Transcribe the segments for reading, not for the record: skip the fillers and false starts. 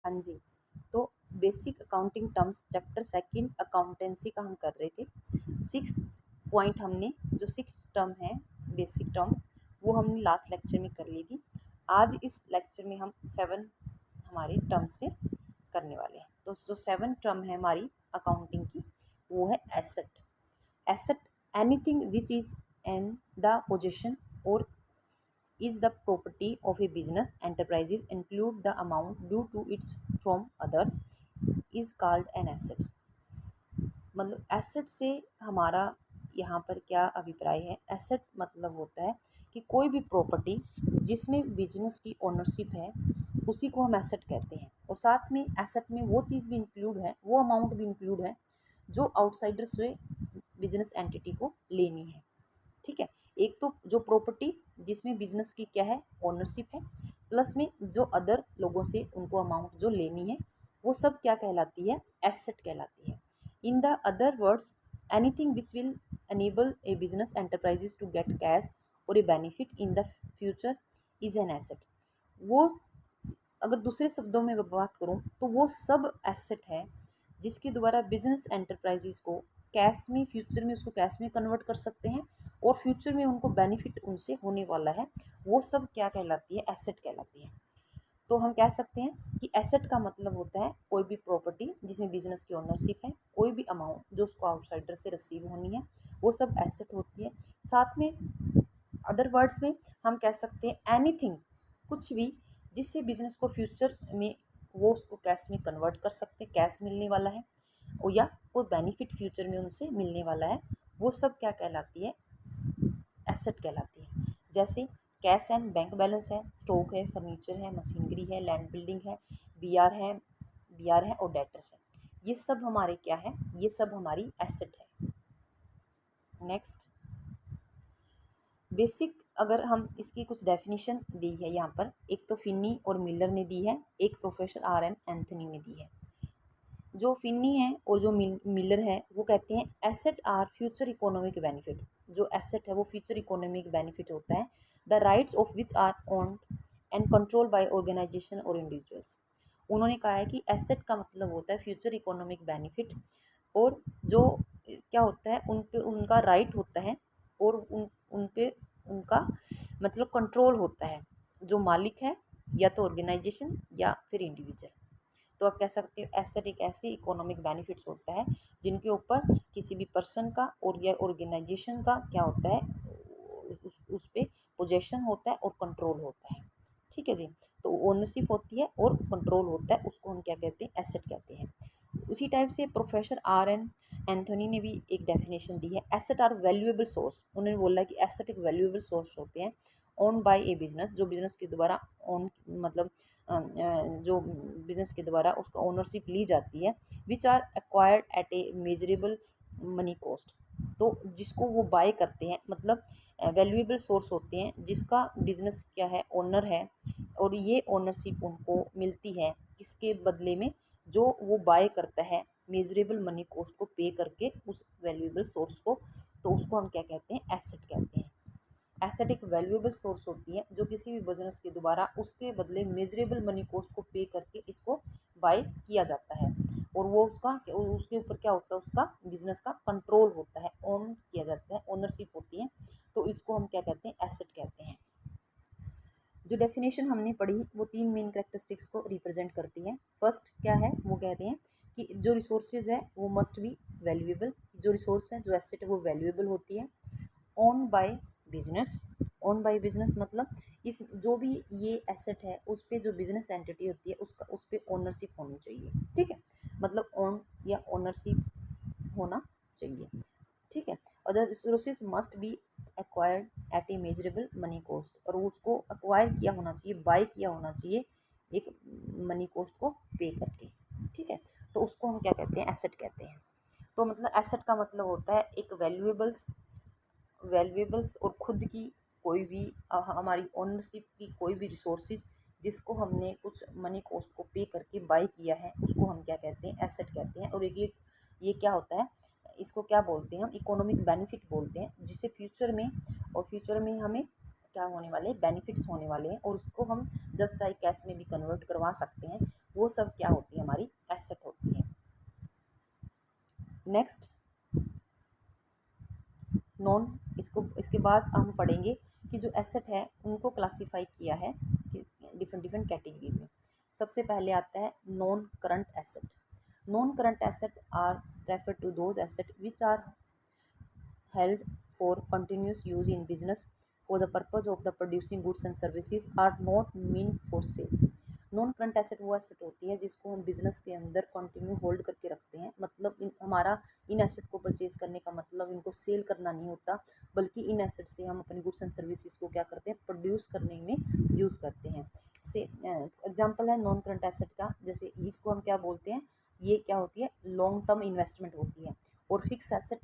हाँ जी। तो basic accounting terms chapter second accountancy का हम कर रहे थे। सिक्स्थ पॉइंट हमने जो सिक्स टर्म है बेसिक टर्म, वो हमने लास्ट लेक्चर में कर ली थी। आज इस लेक्चर में हम सेवन हमारे टर्म से करने वाले हैं। तो जो सेवन टर्म है हमारी अकाउंटिंग की, वो है asset. Asset anything which is in the position और is the property of a business enterprises include the amount due to its from others is called an assets। मतलब एसेट से हमारा यहाँ पर क्या अभिप्राय है। एसेट मतलब होता है कि कोई भी प्रॉपर्टी जिसमें बिजनेस की ओनरशिप है उसी को हम एसेट कहते हैं। और साथ में एसेट में वो चीज़ भी इंक्लूड है, वो अमाउंट भी इंक्लूड है जो आउटसाइडर से बिजनेस एंटिटी को लेनी है। ठीक है। एक तो जो प्रॉपर्टी जिसमें बिजनेस की क्या है ओनरशिप है, प्लस में जो अदर लोगों से उनको अमाउंट जो लेनी है, वो सब क्या कहलाती है, एसेट कहलाती है। In the other words anything which will enable a business enterprises to get cash और a benefit in the future is an asset. वो अगर दूसरे शब्दों में बात करूँ तो वो सब एसेट है जिसके द्वारा बिजनेस एंटरप्राइजेज को कैश में, फ्यूचर में उसको कैश में कन्वर्ट कर सकते हैं और फ्यूचर में उनको बेनिफिट उनसे होने वाला है, वो सब क्या कहलाती है, एसेट कहलाती है। तो हम कह सकते हैं कि एसेट का मतलब होता है कोई भी प्रॉपर्टी जिसमें बिजनेस की ओनरशिप है, कोई भी अमाउंट जो उसको आउटसाइडर से रिसीव होनी है, वो सब एसेट होती है। साथ में अदर वर्ड्स में हम कह सकते हैं एनीथिंग, कुछ भी जिससे बिजनेस को फ्यूचर में वो उसको कैश में कन्वर्ट कर सकते हैं, कैश मिलने वाला है, और या कोई बेनिफिट फ्यूचर में उनसे मिलने वाला है, वो सब क्या कहलाती है, एसेट कहलाती है। जैसे कैश एंड बैंक बैलेंस है, स्टॉक है, फर्नीचर है, मशीनरी है, लैंड बिल्डिंग है, बी आर है और डेटर्स है। ये सब हमारे क्या है, ये सब हमारी एसेट है। नेक्स्ट बेसिक, अगर हम इसकी कुछ डेफिनेशन दी है यहाँ पर, एक तो फिन्नी और मिलर ने दी है, एक प्रोफेसर आर एन एंथनी ने दी है। जो फिन्नी है और जो मिलर है वो कहते हैं asset are future economic benefit. जो एसेट है वो फ्यूचर इकोनॉमिक बेनिफिट होता है, the rights of which are owned and control by organisation और इंडिविजुअल्स। उन्होंने कहा है कि एसेट का मतलब होता है फ्यूचर इकोनॉमिक बेनिफिट, और जो क्या होता है उन पे उनका राइट होता है, और उन पे उनका मतलब कंट्रोल होता है, जो मालिक है या तो ऑर्गेनाइजेशन या फिर इंडिविजुअल। तो आप कह सकते हो एसेट एक ऐसे इकोनॉमिक बेनिफिट्स होता है जिनके ऊपर किसी भी पर्सन का और या ऑर्गेनाइजेशन का क्या होता है, उस पे पोजेशन होता है और कंट्रोल होता है। ठीक है जी। तो ओनरशिप होती है और कंट्रोल होता है, उसको हम क्या कहते हैं, एसेट कहते हैं। उसी टाइप से प्रोफेसर आर एन एंथोनी ने भी एक डेफिनेशन दी है, एसेट आर वैल्यूएबल सोर्स। उन्होंने बोला कि एसेट एक वैल्यूएबल सोर्स होते हैं ओन बाय ए बिजनेस, जो बिजनेस के द्वारा ओन मतलब जो बिजनेस के द्वारा उसका ओनरशिप ली जाती है, which are acquired at a measurable money cost. तो जिसको वो बाय करते हैं, मतलब वैल्यूएबल सोर्स होते हैं जिसका बिजनेस क्या है, ओनर है, और ये ओनरशिप उनको मिलती है किसके बदले में, जो वो बाय करता है मेजरेबल मनी कॉस्ट को पे करके उस वैल्यूएबल सोर्स को। तो उसको हम क्या कहते हैं, एसेट कहते हैं। एसेट एक वैल्यूएबल सोर्स होती है जो किसी भी बिजनेस के द्वारा उसके बदले मेजरेबल मनी कॉस्ट को पे करके इसको बाय किया जाता है, और वो उसके ऊपर क्या होता है, उसका बिजनेस का कंट्रोल होता है, ओन किया जाता है, ओनरशिप होती है। तो इसको हम क्या कहते हैं, एसेट कहते हैं। जो डेफिनेशन हमने पढ़ी वो तीन मेन करेक्टरिस्टिक्स को रिप्रेजेंट करती है। फर्स्ट क्या है, वो कहते हैं कि जो रिसोर्सेज है वो मस्ट बी वैल्यूएबल। जो रिसोर्स है, जो एसेट है, वो वैल्यूएबल होती है। Own by business. Own by business मतलब इस जो भी ये एसेट है उस पे जो बिजनेस एंटिटी होती है उसका उस पे ओनरशिप होनी चाहिए। ठीक है, मतलब ओन या ओनरशिप होना चाहिए। ठीक है। और the resources must be acquired at a measurable money cost, और उसको एक्वायर किया होना चाहिए, बाय किया होना चाहिए एक मनी कॉस्ट को पे करके। ठीक है। तो उसको हम क्या कहते हैं, एसेट कहते हैं। तो मतलब एसेट का मतलब होता है एक वैल्यूएबल्स और खुद की कोई भी हमारी ओनरशिप की कोई भी रिसोर्सेज जिसको हमने कुछ मनी कॉस्ट को पे करके बाय किया है, उसको हम क्या कहते हैं, एसेट कहते हैं। और ये क्या होता है, इसको क्या बोलते हैं हम, इकोनॉमिक बेनिफिट बोलते हैं, जिसे फ्यूचर में हमें क्या होने वाले, बेनिफिट्स होने वाले हैं, और उसको हम जब चाहे कैश में भी कन्वर्ट करवा सकते हैं, वो सब क्या होती है, हमारी एसेट होती है। नेक्स्ट नॉन, इसके बाद हम पढ़ेंगे कि जो एसेट है उनको क्लासीफाई किया है डिफरेंट डिफरेंट कैटेगरीज में। सबसे पहले आता है non current asset. Non current asset are refer to those asset which are held for continuous use in business for the purpose of the producing goods and services are not meant for sale। Non current asset वो asset होती है जिसको हम business के अंदर continue hold करके रखते हैं, मतलब हमारा इन एसेट को परचेज करने का मतलब इनको सेल करना नहीं होता, बल्कि इन एसेट से हम अपनी गुड्स एंड सर्विसेज को क्या करते हैं, प्रोड्यूस करने में यूज़ करते हैं। से एग्जांपल है नॉन करंट एसेट का, जैसे इसको हम क्या बोलते हैं, ये क्या होती है, लॉन्ग टर्म इन्वेस्टमेंट होती है। और फिक्स एसेट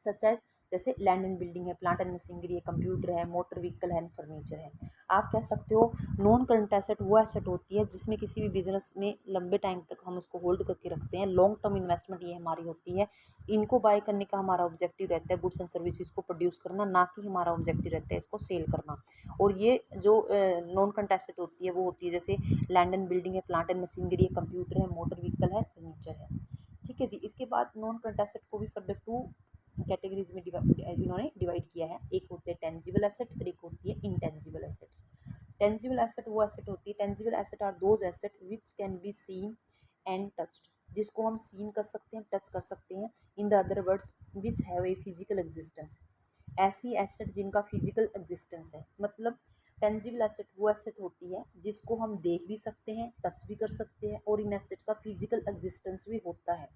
सच एज जैसे लैंड एंड बिल्डिंग है, प्लांट एंड मशीनरी है, कंप्यूटर है, मोटर व्हीकल है, फर्नीचर है। आप कह सकते हो नॉन करंट एसेट वो एसेट होती है जिसमें किसी भी बिजनेस में लंबे टाइम तक हम उसको होल्ड करके रखते हैं, लॉन्ग टर्म इन्वेस्टमेंट ये हमारी होती है। इनको बाय करने का हमारा ऑब्जेक्टिव रहता है गुड्स एंड सर्विसेज को प्रोड्यूस करना, ना कि हमारा ऑब्जेक्टिव रहता है इसको सेल करना। और ये जो नॉन करंट एसेट होती है वो होती है जैसे लैंड एंड बिल्डिंग है, प्लांट एंड मशीनरी है, कंप्यूटर है, मोटर व्हीकल है, फर्नीचर है। ठीक है जी। इसके बाद नॉन करंट एसेट को भी फर्दर टू कैटेगरीज में इन्होंने डिवाइड किया है। एक होते हैं टेंजिबल एसेट और एक होती है इंटेंजिबल एसेट्स। टेंजिबल एसेट वो एसेट होती है, tangible asset are those asset which can be seen and touched, जिसको हम सीन कर सकते हैं, टच कर सकते हैं। इन the other words which have a physical existence, ऐसी एसेट जिनका फिजिकल एग्जिस्टेंस है। मतलब टेंजिबल एसेट वो एसेट होती है जिसको हम देख भी सकते हैं, टच भी कर सकते हैं, और इन एसेट का फिजिकल एग्जिस्टेंस भी होता है।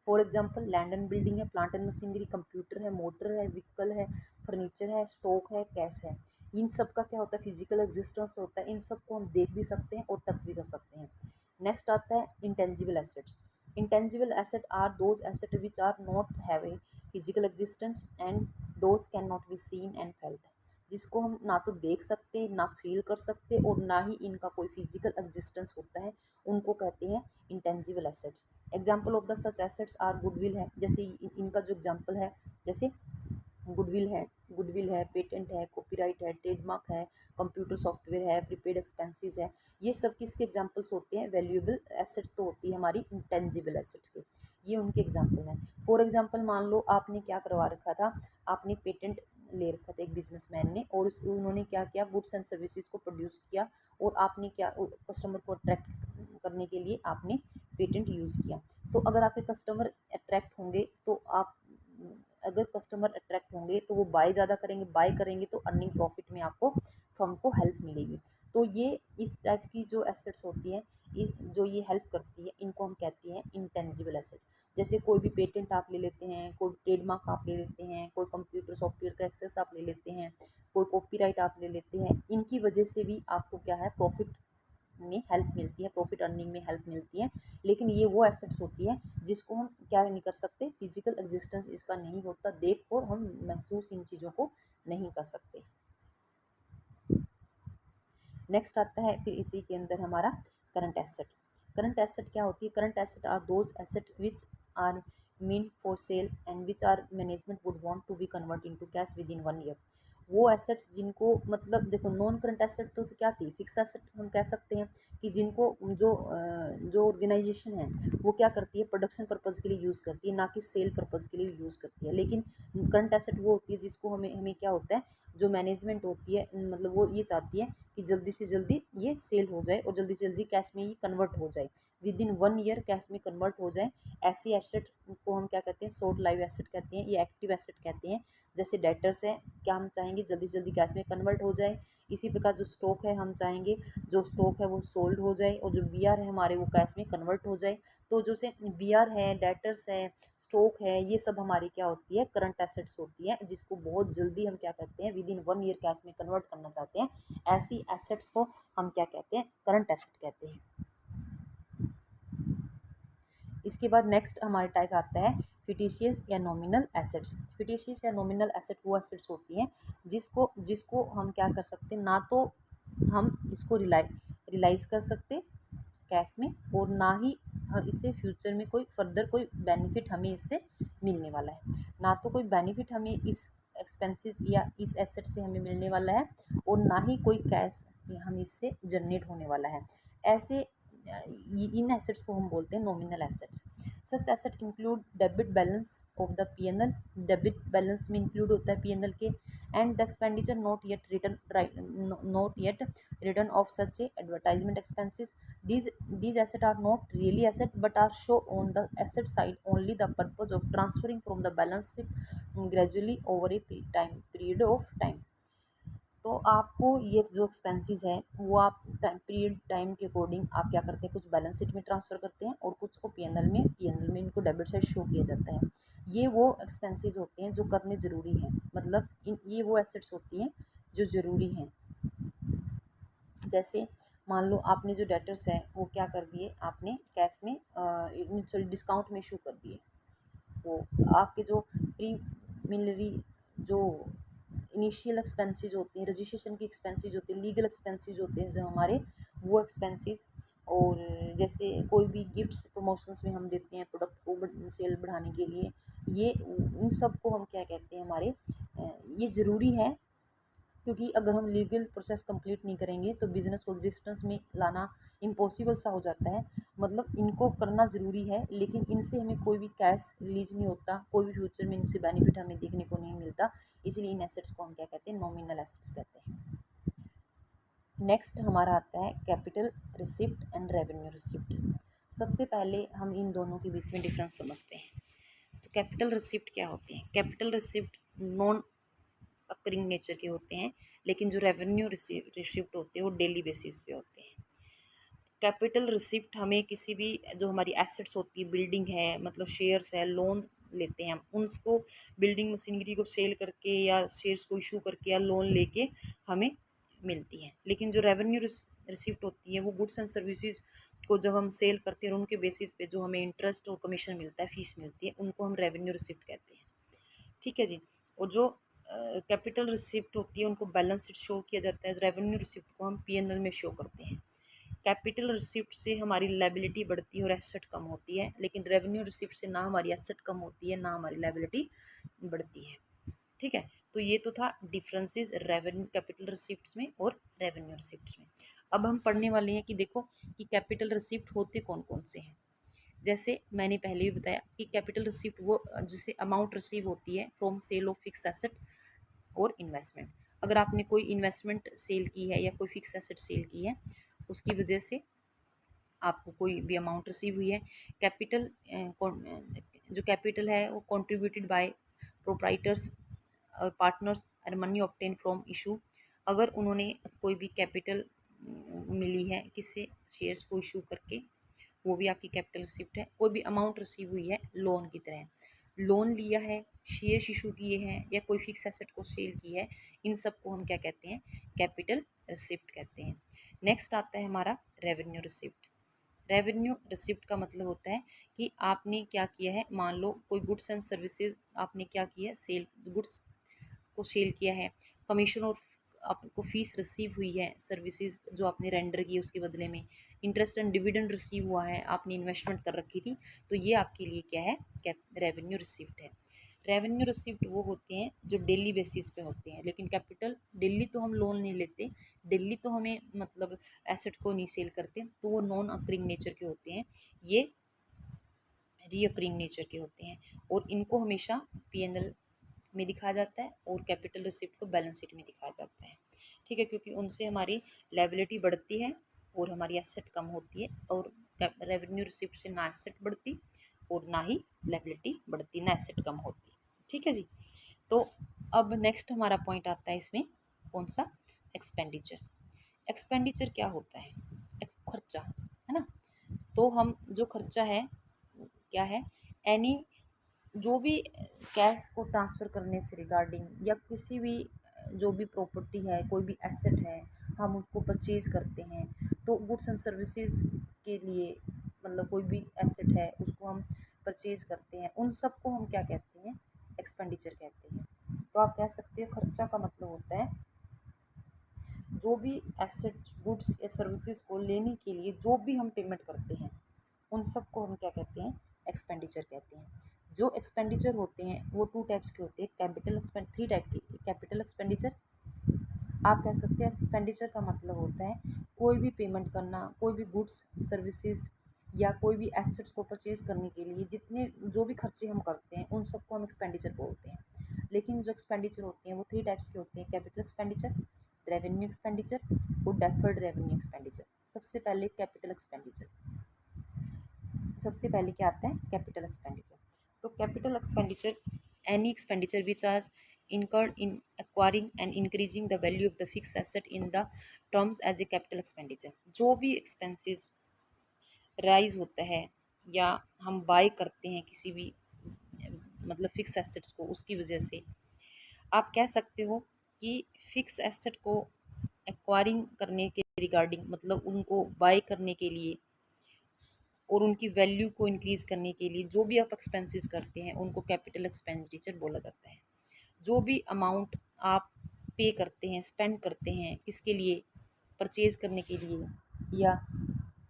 For example land and building है, प्लांट एंड मशीनरी, कंप्यूटर है, मोटर है, व्हीकल है, फर्नीचर है, स्टॉक है, कैश है। इन सब का क्या होता है, फिजिकल एग्जिस्टेंस होता है। इन सब को हम देख भी सकते हैं और टच भी कर सकते हैं। नेक्स्ट आता है intangible asset. Intangible asset are those asset which are not have a physical existence and those can not be seen and felt, जिसको हम ना तो देख सकते, ना फील कर सकते, और ना ही इनका कोई फिजिकल एग्जिस्टेंस होता है, उनको कहते हैं intangible assets. Example of the such assets are goodwill है, जैसे इनका जो एग्जाम्पल है, जैसे गुडविल है, पेटेंट है, कॉपीराइट है, ट्रेडमार्क है, कंप्यूटर सॉफ्टवेयर है, प्रीपेड एक्सपेंसेस है। ये सब किसके एग्जाम्पल्स होते हैं, वैल्यूएबल एसेट्स तो होती है हमारी इंटेंजिबल एसेट्स के, ये उनके एग्जाम्पल हैं। फॉर एग्जाम्पल मान लो आपने क्या करवा रखा था, आपने पेटेंट ले रखा था एक बिजनेसमैन ने, और उन्होंने क्या किया, गुड्स एंड सर्विसेज को प्रोड्यूस किया, और आपने क्या कस्टमर को अट्रैक्ट करने के लिए आपने पेटेंट यूज़ किया। तो अगर आपके कस्टमर अट्रैक्ट होंगे तो आप अगर कस्टमर अट्रैक्ट होंगे तो वो बाय करेंगे तो अर्निंग प्रॉफिट में आपको फर्म को हेल्प मिलेगी। तो ये इस टाइप की जो एसेट्स होती हैं, जो ये हेल्प करती है, इनको हम कहते हैं इंटेंजिबल एसेट। जैसे कोई भी पेटेंट आप ले लेते हैं, कोई ट्रेडमार्क आप ले लेते हैं, कोई कंप्यूटर सॉफ्टवेयर का एक्सेस आप ले लेते हैं, कोई कॉपीराइट आप ले लेते हैं, इनकी वजह से भी आपको क्या है, प्रॉफिट में हेल्प मिलती है, प्रॉफिट अर्निंग में हेल्प मिलती है। लेकिन ये वो एसेट्स होती है जिसको हम क्या नहीं कर सकते, फिजिकल एग्जिस्टेंस इसका नहीं होता, देख और हम महसूस इन चीज़ों को नहीं कर सकते। नेक्स्ट आता है फिर इसी के अंदर हमारा करंट एसेट। करंट एसेट क्या होती है, current asset are those asset which are mean for sale and which are management would want to be convert into cash with in 1 year. वो एसेट्स जिनको, मतलब देखो नॉन करंट एसेट तो क्या थी, फिक्स एसेट हम कह सकते हैं कि जिनको जो ऑर्गेनाइजेशन है वो क्या करती है, प्रोडक्शन पर्पज़ के लिए यूज़ करती है, ना कि सेल पर्पज़ के लिए यूज़ करती है। लेकिन करंट एसेट वो होती है जिसको हमें हमें क्या होता है, जो मैनेजमेंट होती है, मतलब वो ये चाहती है कि जल्दी से जल्दी ये सेल हो जाए और जल्दी से जल्दी कैश में ये कन्वर्ट हो जाए, विद इन 1 ईयर कैश में कन्वर्ट हो जाए। ऐसी एसेट को हम क्या कहते हैं, शॉर्ट लाइव एसेट कहते हैं, ये एक्टिव एसेट कहते हैं। जैसे डेटर्स है, क्या हम चाहेंगे जल्दी से जल्दी कैश में कन्वर्ट हो जाए। इसी प्रकार जो स्टॉक है, हम चाहेंगे जो स्टॉक है वो सोल्ड हो जाए, और जो बी आर है हमारे वो कैश में कन्वर्ट हो जाए। तो जो से बी आर है, डेटर्स है, स्टॉक है, ये सब हमारी क्या होती है, करंट एसेट्स होती है, जिसको बहुत जल्दी हम क्या करते हैं, विद इन 1 ईयर कैश में कन्वर्ट करना चाहते हैं। ऐसी एसेट्स को हम क्या कहते हैं, करंट एसेट कहते हैं। इसके बाद नेक्स्ट हमारे टाइप आता है फिटिशियस या नॉमिनल एसेट्स। फिटिशियस या नॉमिनल एसेट वो एसेट्स होती हैं जिसको जिसको हम क्या कर सकते हैं, ना तो हम इसको रिलाइज कर सकते कैश में, और ना ही इससे फ्यूचर में कोई फर्दर कोई बेनिफिट हमें इससे मिलने वाला है। ना तो कोई बेनिफिट हमें इस एक्सपेंसेस या इस एसेट से हमें मिलने वाला है, और ना ही कोई कैश हम इससे जनरेट होने वाला है। ऐसे इन एसेट्स को हम बोलते हैं nominal assets. Such asset include debit balance of the PNL, debit balance में इंक्लूड होता है पीएनएल के, and the expenditure not yet return of such A advertisement expenses. These assets are not really asset but are shown on the asset side only the purpose of transferring from the balance sheet gradually over a period of time। तो आपको ये जो expenses है वो आप period time के according आप क्या करते हैं, कुछ बैलेंस शीट में ट्रांसफ़र करते हैं और कुछ को पीएनएल में इनको डेबिट साइड शो किया जाता है। ये वो एक्सपेंसेस होते हैं जो करने ज़रूरी हैं, मतलब ये वो एसेट्स होती हैं जो ज़रूरी हैं। जैसे मान लो आपने जो डेटर्स है वो क्या कर दिए, आपने कैश में सॉरी डिस्काउंट में इशू कर दिए, वो आपके जो प्रीमिलरी जो इनिशियल एक्सपेंसेस होते हैं, रजिस्ट्रेशन के एक्सपेंसेस होते हैं, लीगल एक्सपेंसेस होते हैं जो हमारे, वो एक्सपेंसेस। और जैसे कोई भी गिफ्ट्स प्रमोशंस में हम देते हैं प्रोडक्ट को सेल बढ़ाने के लिए, ये इन सब को हम क्या कहते हैं, हमारे ये ज़रूरी है, क्योंकि अगर हम लीगल प्रोसेस कंप्लीट नहीं करेंगे तो बिज़नेस को एग्जिस्टेंस में लाना इम्पॉसिबल सा हो जाता है। मतलब इनको करना ज़रूरी है, लेकिन इनसे हमें कोई भी कैश रिलीज नहीं होता, कोई भी फ्यूचर में इनसे बेनिफिट हमें देखने को नहीं मिलता, इसलिए इन एसेट्स को हम क्या कहते हैं, नॉमिनल एसेट्स कहते हैं। नेक्स्ट हमारा आता है capital receipt and revenue receipt. सबसे पहले हम इन दोनों के बीच में डिफरेंस समझते हैं। तो कैपिटल रिसिप्ट क्या होते हैं? Capital receipt non occurring nature के होते हैं, लेकिन जो रेवेन्यू रिसिप्ट होते हैं वो डेली बेसिस पे होते हैं। कैपिटल रिसिप्ट हमें किसी भी जो हमारी एसेट्स होती है, बिल्डिंग है, मतलब शेयर्स है, लोन लेते हैं हम उसको, बिल्डिंग मशीनरी को सेल करके या शेयर्स को इशू करके या लोन लेके हमें मिलती है। लेकिन जो रेवेन्यू रिसिप्ट होती है वो गुड्स एंड सर्विसेज को जब हम सेल करते हैं और उनके बेसिस पे जो हमें इंटरेस्ट और कमीशन मिलता है, फीस मिलती है, उनको हम रेवेन्यू रिसिप्ट कहते हैं। ठीक है जी। और जो कैपिटल रिसिप्ट होती है उनको बैलेंस शीट शो किया जाता है, रेवेन्यू रिसिप्ट को हम पीएनएल में शो करते हैं। कैपिटल रिसिप्ट से हमारी लायबिलिटी बढ़ती है और एसेट कम होती है, लेकिन रेवेन्यू रिसिप्ट से ना हमारी एसेट कम होती है ना हमारी लायबिलिटी बढ़ती है। ठीक है, तो ये तो था डिफरेंसेस रेवेन्यू कैपिटल रिसिप्ट्स में और रेवेन्यू रिसिप्ट्स में। अब हम पढ़ने वाले हैं कि देखो कि कैपिटल रिसिप्ट होते कौन कौन से हैं। जैसे मैंने पहले भी बताया कि कैपिटल रिसिप्ट वो जिसे अमाउंट रिसीव होती है from sale of fix asset और इन्वेस्टमेंट। अगर आपने कोई इन्वेस्टमेंट सेल की है या कोई फिक्स एसेट सेल की है, उसकी वजह से आपको कोई भी अमाउंट रिसीव हुई है। कैपिटल जो कैपिटल है वो कंट्रीब्यूटेड बाय प्रोप्राइटर्स और partners and money obtain from issue. अगर उन्होंने कोई भी कैपिटल मिली है किससे, शेयर्स को इशू करके, वो भी आपकी कैपिटल रिसिप्ट है। कोई भी अमाउंट रिसीव हुई है लोन की तरह, लोन लिया है, शेयर्स इशू किए हैं या कोई फिक्स एसेट को सेल की है, इन सब को हम क्या कहते हैं, कैपिटल रिसिप्ट कहते हैं। नेक्स्ट आता है हमारा रेवेन्यू रिसिप्ट। रेवेन्यू रिसिप्ट का मतलब होता है कि आपने क्या किया है, मान लो कोई गुड्स एंड सर्विसेज आपने क्या किया, सेल गुड्स को सेल किया है, कमीशन और आपको फीस रिसीव हुई है, सर्विसेज जो आपने रेंडर की उसके बदले में, इंटरेस्ट एंड डिविडेंड रिसीव हुआ है, आपने इन्वेस्टमेंट कर रखी थी, तो ये आपके लिए क्या है, रेवेन्यू रिसिप्ट है। रेवेन्यू रिसिप्ट वो होते हैं जो डेली बेसिस पे होते हैं, लेकिन कैपिटल डेली तो हम लोन नहीं लेते, डेली तो हमें मतलब एसेट को नहीं सेल करते, तो वो नॉन अकरिंग नेचर के होते हैं, ये रीअकरिंग नेचर के होते हैं, और इनको हमेशा पीएनएल में दिखाया जाता है और कैपिटल रिसिप्ट को बैलेंस शीट में दिखाया जाता है। ठीक है, क्योंकि उनसे हमारी लायबिलिटी बढ़ती है और हमारी एसेट कम होती है, और रेवेन्यू रिसिप्ट से ना एसेट बढ़ती और ना ही लायबिलिटी बढ़ती, ना एसेट कम होती। ठीक है जी। तो अब नेक्स्ट हमारा पॉइंट आता है इसमें, कौन सा, एक्सपेंडिचर। एक्सपेंडिचर क्या होता है, खर्चा है ना। तो हम जो खर्चा है क्या है, एनी जो भी कैश को ट्रांसफ़र करने से रिगार्डिंग या किसी भी जो भी प्रॉपर्टी है, कोई भी एसेट है, हम उसको परचेज़ करते हैं, तो गुड्स एंड सर्विसेज के लिए मतलब कोई भी एसेट है उसको हम परचेज़ करते हैं, उन सब को हम क्या कहते हैं, एक्सपेंडिचर कहते हैं। तो आप कह सकते हो खर्चा का मतलब होता है जो भी एसेट, गुड्स या सर्विसेज को लेने के लिए जो भी हम पेमेंट करते हैं, उन सब को हम क्या कहते हैं, एक्सपेंडिचर कहते हैं। जो एक्सपेंडिचर होते हैं वो टू टाइप्स के होते हैं, थ्री टाइप के। कैपिटल एक्सपेंडिचर आप कह सकते हैं, एक्सपेंडिचर का मतलब होता है कोई भी पेमेंट करना, कोई भी गुड्स सर्विसेज या कोई भी एसेट्स को परचेज करने के लिए जितने जो भी खर्चे हम करते हैं उन सबको हम एक्सपेंडिचर बोलते हैं। लेकिन जो एक्सपेंडिचर होते हैं वो थ्री टाइप्स के होते हैं, कैपिटल एक्सपेंडिचर, रेवेन्यू एक्सपेंडिचर और डेफर्ड रेवेन्यू एक्सपेंडिचर। सबसे पहले कैपिटल एक्सपेंडिचर, सबसे पहले क्या आता है, कैपिटल एक्सपेंडिचर। तो capital expenditure any expenditure which are incurred in acquiring and increasing the value of the fixed asset in the terms as a capital expenditure। जो भी expenses राइज होता है या हम बाय करते हैं किसी भी मतलब फिक्स एसेट्स को, उसकी वजह से आप कह सकते हो कि फिक्स एसेट को एक्वायरिंग करने के रिगार्डिंग, मतलब उनको बाय करने के लिए और उनकी वैल्यू को इंक्रीज़ करने के लिए जो भी आप एक्सपेंसेस करते हैं उनको कैपिटल एक्सपेंडिचर बोला जाता है। जो भी अमाउंट आप पे करते हैं, स्पेंड करते हैं किसके लिए, परचेज़ करने के लिए या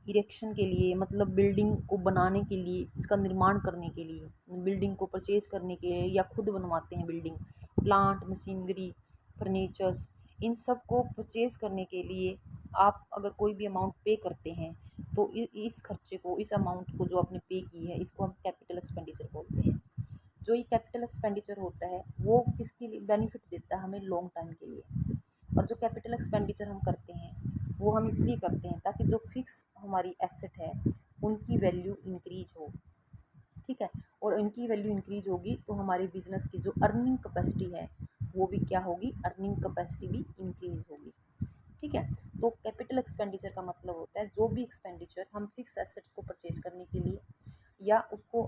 इरेक्शन के लिए, मतलब बिल्डिंग को बनाने के लिए, इसका निर्माण करने के लिए, बिल्डिंग को परचेज़ करने के लिए या खुद बनवाते हैं बिल्डिंग, प्लांट मशीनरी फर्नीचर्स, इन सब को परचेज़ करने के लिए आप अगर कोई भी अमाउंट पे करते हैं तो इस खर्चे को, इस अमाउंट को जो आपने पे की है, इसको हम कैपिटल एक्सपेंडिचर बोलते हैं। जो ये कैपिटल एक्सपेंडिचर होता है वो किसके लिए बेनिफिट देता है, हमें लॉन्ग टाइम के लिए। और जो कैपिटल एक्सपेंडिचर हम करते हैं वो हम इसलिए करते हैं ताकि जो फिक्स हमारी एसेट है उनकी वैल्यू इंक्रीज हो, ठीक है। और इनकी वैल्यू इंक्रीज होगी तो हमारे बिजनेस की जो अर्निंग कैपेसिटी है वो भी क्या होगी, अर्निंग कैपेसिटी भी इंक्रीज होगी, ठीक है। तो कैपिटल एक्सपेंडिचर का मतलब होता है जो भी एक्सपेंडिचर हम फिक्स एसेट्स को परचेज करने के लिए या उसको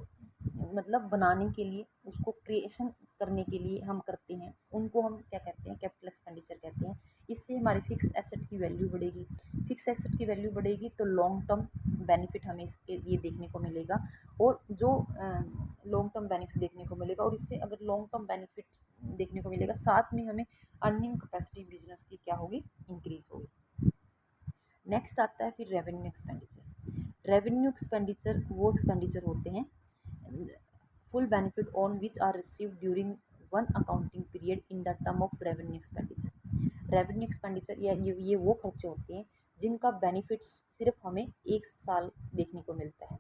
मतलब बनाने के लिए, उसको क्रिएशन करने के लिए हम करते हैं, उनको हम क्या कहते हैं, कैपिटल एक्सपेंडिचर कहते हैं। इससे हमारी फिक्स एसेट की वैल्यू बढ़ेगी, फिक्स एसेट की वैल्यू बढ़ेगी तो लॉन्ग टर्म बेनिफिट हमें इसके लिए देखने को मिलेगा। और जो लॉन्ग टर्म बेनिफिट देखने को मिलेगा, और इससे अगर लॉन्ग टर्म बेनिफिट देखने को मिलेगा साथ में हमें अर्निंग कैपेसिटी बिजनेस की क्या होगी, इंक्रीज होगी। नेक्स्ट आता है फिर रेवेन्यू एक्सपेंडिचर। रेवेन्यू एक्सपेंडिचर वो एक्सपेंडिचर होते हैं full benefit on which are receive during one accounting period in the term of revenue expenditure. Revenue expenditure या ये वो खर्चे होते हैं जिनका बेनिफिट्स सिर्फ हमें एक साल देखने को मिलता है।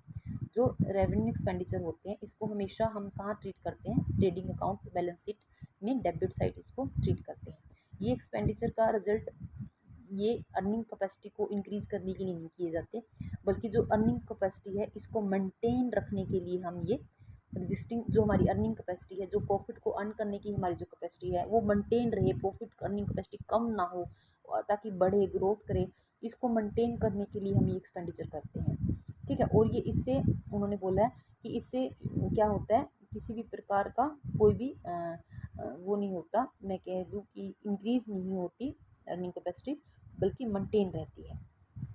जो रेवेन्यू एक्सपेंडिचर होते हैं इसको हमेशा हम कहाँ ट्रीट करते हैं, ट्रेडिंग अकाउंट बैलेंस शीट में डेबिट साइड इसको ट्रीट करते हैं। ये एक्सपेंडिचर का रिजल्ट ये अर्निंग कैपेसिटी को इंक्रीज़ करने के लिए नहीं किए जाते, बल्कि जो अर्निंग कैपेसिटी है इसको मेंटेन रखने के लिए हम ये एग्जिस्टिंग जो हमारी अर्निंग कैपेसिटी है, जो प्रॉफिट को अर्न करने की हमारी जो कैपेसिटी है वो मेंटेन रहे, प्रॉफिट अर्निंग कैपेसिटी कम ना हो ताकि बढ़े, ग्रोथ करे, इसको मेंटेन करने के लिए हम ये एक्सपेंडिचर करते हैं, ठीक है। और ये इससे उन्होंने बोला है कि इससे क्या होता है, किसी भी प्रकार का कोई भी वो नहीं होता, मैं कह दूँ कि इंक्रीज़ नहीं होती अर्निंग कैपेसिटी, बल्कि मेंटेन रहती है।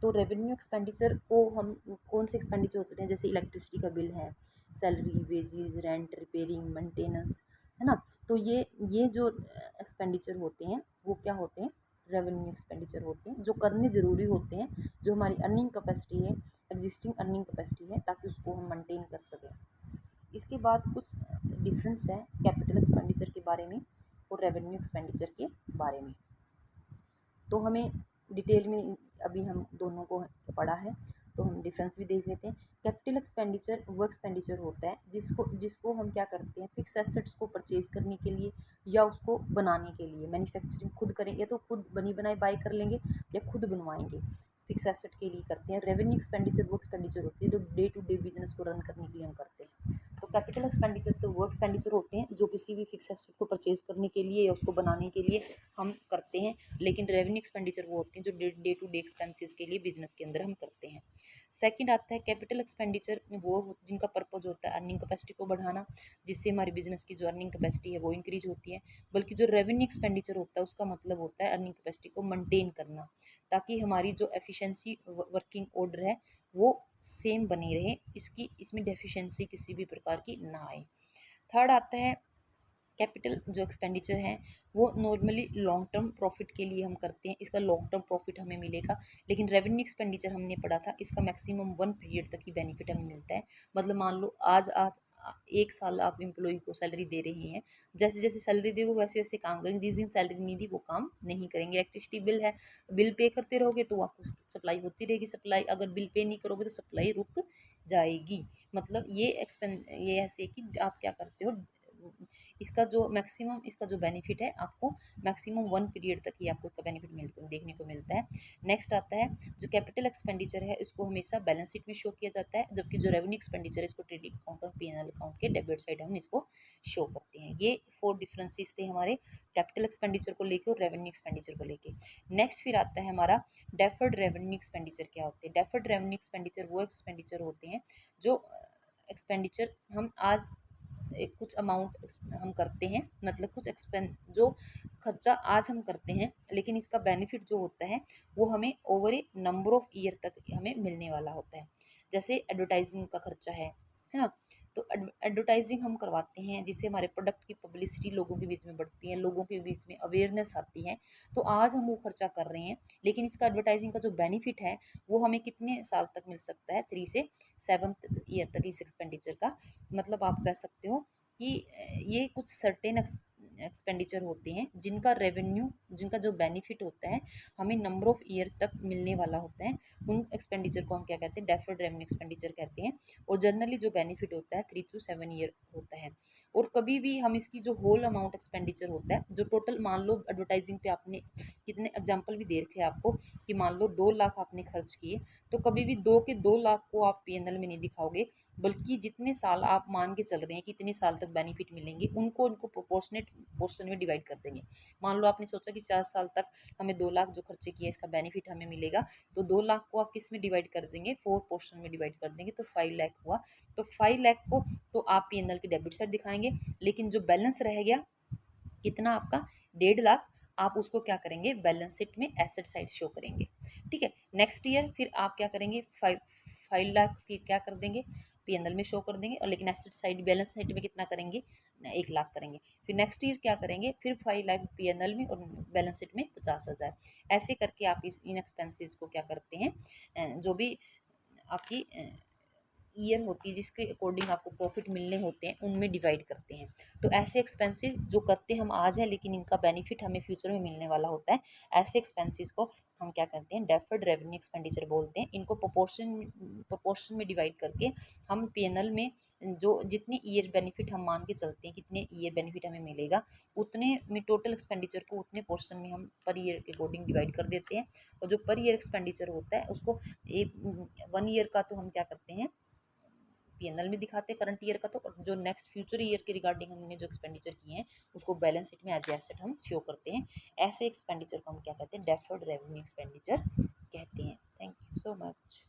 तो रेवेन्यू एक्सपेंडिचर को हम कौन से एक्सपेंडिचर होते हैं, जैसे इलेक्ट्रिसिटी का बिल है, salary, wages, rent, repairing, maintenance, है ना। तो ये जो एक्सपेंडिचर होते हैं वो क्या होते हैं, रेवेन्यू एक्सपेंडिचर होते हैं, जो करने ज़रूरी होते हैं, जो हमारी अर्निंग कैपेसिटी है, एग्जिस्टिंग अर्निंग कैपेसिटी है, ताकि उसको हम मेंटेन कर सकें। इसके बाद कुछ डिफरेंस है कैपिटल एक्सपेंडिचर के बारे में और रेवेन्यू एक्सपेंडिचर के बारे में। तो हमें डिटेल में अभी हम दोनों को पढ़ा है तो हम डिफरेंस भी देख लेते हैं। कैपिटल एक्सपेंडिचर वो एक्सपेंडिचर होता है जिसको जिसको हम क्या करते हैं, फिक्स एसेट्स को परचेज करने के लिए या उसको बनाने के लिए, मैन्युफैक्चरिंग खुद करेंगे तो खुद बनी बनाई बाई कर लेंगे या खुद बनवाएंगे, फिक्स एसेट के लिए करते हैं। रेवेन्यू एक्सपेंडिचर वो एक्सपेंडिचर होती है जो डे टू डे बिजनेस को रन करने के लिए हम करते हैं। तो कैपिटल एक्सपेंडिचर तो वो एक्सपेंडिचर होते हैं जो किसी भी फिक्स एसेट को परचेज करने के लिए या उसको बनाने के लिए हम करते हैं। लेकिन रेवेन्यू एक्सपेंडिचर वो होते हैं जो डे टू डे एक्सपेंसेस के लिए बिजनेस के अंदर हम करते हैं। सेकंड आता है कैपिटल एक्सपेंडिचर, वो जिनका पर्पज होता है अर्निंग कैपेसिटी को बढ़ाना, जिससे हमारी बिजनेस की जो अर्निंग कैपेसिटी है वो इंक्रीज होती है। बल्कि जो रेवेन्यू एक्सपेंडिचर होता है उसका मतलब होता है अर्निंग कैपेसिटी को मेंटेन करना, ताकि हमारी जो एफिशिएंसी वर्किंग ऑर्डर है वो सेम बनी रहे, इसमें डेफिशिएंसी किसी भी प्रकार की ना आए। थर्ड आता है कैपिटल जो एक्सपेंडिचर है वो नॉर्मली लॉन्ग टर्म प्रॉफिट के लिए हम करते हैं, इसका लॉन्ग टर्म प्रॉफिट हमें मिलेगा। लेकिन रेवेन्यू एक्सपेंडिचर हमने पढ़ा था, इसका मैक्सिमम 1 पीरियड तक ही बेनिफिट हमें मिलता है। मतलब मान लो आज आज 1 साल आप एम्प्लॉय को सैलरी दे रहे हैं, जैसे जैसे सैलरी दे वो वैसे वैसे काम करेंगे, जिस दिन सैलरी नहीं दी वो काम नहीं करेंगे। इलेक्ट्रिसिटी बिल है, बिल पे करते रहोगे तो आपको सप्लाई होती रहेगी, सप्लाई अगर बिल पे नहीं करोगे तो सप्लाई रुक जाएगी। मतलब ये ऐसे कि आप क्या करते हो, इसका जो मैक्सिमम इसका जो बेनिफिट है आपको मैक्सिमम 1 पीरियड तक ही आपको इसका बेनिफिट देखने को मिलता है। नेक्स्ट आता है जो कैपिटल एक्सपेंडिचर है, इसको हमेशा बैलेंस शीट में शो किया जाता है, जबकि जो रेवेन्यू एक्सपेंडिचर है इसको ट्रेडिंग अकाउंट और पी&एल अकाउंट के डेबिट साइड हम इसको शो करते हैं। ये 4 डिफरेंसेस थे हमारे कैपिटल एक्सपेंडिचर को लेके और रेवेन्यू एक्सपेंडिचर को लेके। नेक्स्ट फिर आता है हमारा डेफर्ड रेवेन्यू एक्सपेंडिचर। क्या होते हैं डेफर्ड रेवेन्यू एक्सपेंडिचर? वो एक्सपेंडिचर होते हैं जो एक्सपेंडिचर हम आज एक कुछ अमाउंट हम करते हैं, मतलब कुछ एक्सपेंस जो खर्चा आज हम करते हैं, लेकिन इसका बेनिफिट जो होता है वो हमें over A number of year तक हमें मिलने वाला होता है। जैसे एडवर्टाइजिंग का खर्चा है ना। तो एडवर्टाइजिंग हम करवाते हैं जिससे हमारे प्रोडक्ट की पब्लिसिटी लोगों के बीच में बढ़ती है, लोगों के बीच में अवेयरनेस आती है। तो आज हम वो खर्चा कर रहे हैं, लेकिन इसका एडवर्टाइजिंग का जो बेनिफिट है वो हमें कितने साल तक मिल सकता है? 3 से 7 ईयर तक इस एक्सपेंडिचर का। मतलब आप कह सकते हो कि ये कुछ सर्टेन एक्सपेंडिचर होते हैं जिनका रेवेन्यू, जिनका जो बेनिफिट होता है हमें नंबर ऑफ ईयर तक मिलने वाला होता है। उन एक्सपेंडिचर को हम क्या कहते हैं? डेफर्ड रेवेन्यू एक्सपेंडिचर कहते हैं। और जनरली जो बेनिफिट होता है 3 to 7 ईयर होता है। और कभी भी हम इसकी जो होल अमाउंट एक्सपेंडिचर होता है, जो टोटल मान लो एडवर्टाइजिंग पे आपने कितने एग्जाम्पल भी दे रखे हैं आपको कि मान लो 2 लाख आपने खर्च किए, तो कभी भी 2 को आप पी&एल में नहीं दिखाओगे, बल्कि जितने साल आप मान के चल रहे हैं कि इतने साल तक बेनिफिट मिलेंगे उनको प्रोपोर्शनेट पोर्शन में डिवाइड कर देंगे। मान लो आपने सोचा कि 4 साल तक हमें 2 लाख जो खर्चे किए इसका बेनिफिट हमें मिलेगा, तो 2 लाख को आप किस में डिवाइड कर देंगे? 4 पोर्शन में डिवाइड कर देंगे, तो 5 लाख हुआ। तो 5 लाख को तो आप पी&एल की डेबिट साइड दिखाएंगे, लेकिन जो बैलेंस रह गया कितना आपका 1.5 लाख, आप उसको क्या करेंगे? बैलेंस शीट में एसेट साइड शो करेंगे। ठीक है। नेक्स्ट ईयर फिर आप क्या करेंगे? 5 लाख फिर क्या कर देंगे? पी&एल में शो कर देंगे, और लेकिन एसेट साइड बैलेंस शीट में कितना करेंगे? 1 लाख करेंगे। फिर नेक्स्ट ईयर क्या करेंगे? फिर 5 लाख पी&एल में और बैलेंस शीट में 50,000। ऐसे करके आप इन एक्सपेंसेस को क्या करते हैं? जो भी आपकी ईयर होती है जिसके अकॉर्डिंग आपको प्रॉफिट मिलने होते हैं उनमें डिवाइड करते हैं। तो ऐसे एक्सपेंसेस जो करते हम आज है लेकिन इनका बेनिफिट हमें फ्यूचर में मिलने वाला होता है, ऐसे एक्सपेंसेस को हम क्या करते हैं? डेफर्ड रेवेन्यू एक्सपेंडिचर बोलते हैं। इनको प्रोपोर्शन में डिवाइड करके हम पी&एल में जो जितने ईयर बेनिफिट हम मान के चलते हैं कितने ईयर बेनिफिट हमें मिलेगा, उतने में टोटल एक्सपेंडिचर को उतने पोर्शन में हम पर ईयर के अकॉर्डिंग डिवाइड कर देते हैं। और जो पर ईयर एक्सपेंडिचर होता है उसको एक 1 ईयर का तो हम क्या करते हैं? पी&एल में दिखाते हैं करंट ईयर का, तो जो नेक्स्ट फ्यूचर ईयर के रिगार्डिंग हमने जो एक्सपेंडिचर किए हैं उसको बैलेंस शीट में एज एसेट हम शो करते हैं। ऐसे एक्सपेंडिचर को हम क्या कहते हैं? डेफर्ड रेवेन्यू एक्सपेंडिचर कहते हैं। Thank you so much.